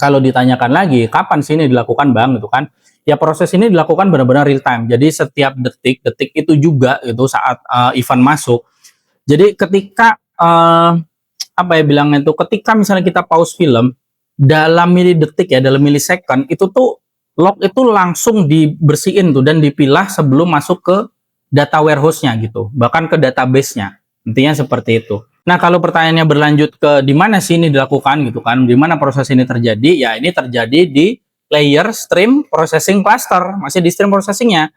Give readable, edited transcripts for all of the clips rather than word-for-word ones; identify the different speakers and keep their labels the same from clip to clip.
Speaker 1: kalau ditanyakan lagi, kapan sih ini dilakukan Bang, gitu kan. Ya proses ini dilakukan benar-benar real time. Jadi setiap detik-detik itu juga gitu saat event masuk. Jadi ketika apa ya bilangnya itu, ketika misalnya kita pause film dalam milidetik ya, dalam milisecond itu tuh log itu langsung dibersihin tuh dan dipilah sebelum masuk ke data warehouse-nya gitu, bahkan ke database-nya. Intinya seperti itu. Nah, kalau pertanyaannya berlanjut ke di mana sih ini dilakukan gitu kan, di mana proses ini terjadi, ya ini terjadi di layer stream processing cluster, masih di stream processing-nya.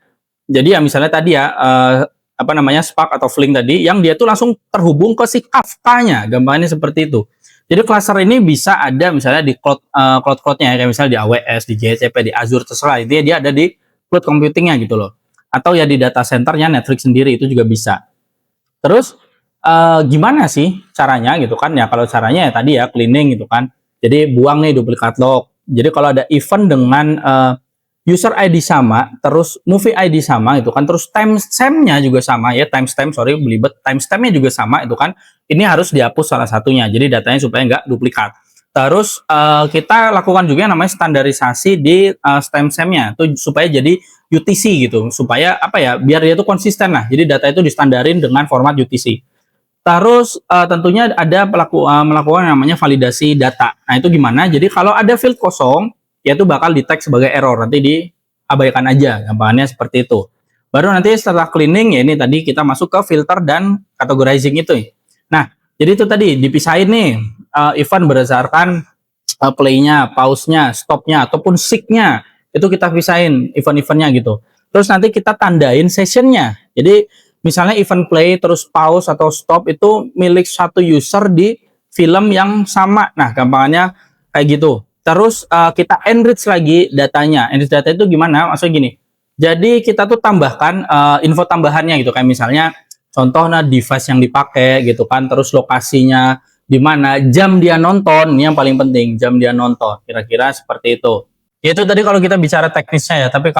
Speaker 1: Jadi ya misalnya tadi ya, apa namanya, Spark atau Flink tadi, yang dia tuh langsung terhubung ke si Kafka-nya, gambarnya seperti itu. Jadi cluster ini bisa ada misalnya di cloud-nya, kayak misalnya di AWS, di GCP, di Azure, terserah. Intinya dia ada di cloud computing-nya gitu loh. Atau ya di data center-nya Netflix sendiri, itu juga bisa. Terus gimana sih caranya gitu kan, ya kalau caranya ya tadi ya cleaning gitu kan, jadi buang nih duplikat log. Jadi kalau ada event dengan user ID sama, terus movie ID sama itu kan, terus timestamp-nya juga sama ya, timestamp, sorry belibet, timestamp-nya juga sama itu kan, ini harus dihapus salah satunya, jadi datanya supaya nggak duplikat. Terus kita lakukan juga yang namanya standarisasi di timestamp-nya, itu supaya jadi UTC gitu, supaya apa ya, biar dia tuh konsisten lah, jadi data itu distandarin dengan format UTC. Terus tentunya ada melakukan yang namanya validasi data. Nah itu gimana? Jadi kalau ada field kosong, ya itu bakal di tag sebagai error, nanti diabaikan aja, gampangannya seperti itu. Baru nanti setelah cleaning, ya ini tadi kita masuk ke filter dan categorizing itu. Nah, jadi itu tadi dipisahin nih event berdasarkan play-nya, pause-nya, stop-nya, ataupun seek-nya. Itu kita pisahin event-eventnya gitu. Terus nanti kita tandain session-nya. Jadi misalnya event play, terus pause atau stop itu milik satu user di film yang sama. Nah, gampangannya kayak gitu. Terus kita enrich lagi datanya. Enrich data itu gimana? Maksudnya gini. Jadi kita tuh tambahkan info tambahannya gitu. Kayak misalnya contohnya device yang dipakai gitu kan. Terus lokasinya di mana, jam dia nonton. Ini yang paling penting, jam dia nonton. Kira-kira seperti itu. Itu tadi kalau kita bicara teknisnya ya. Tapi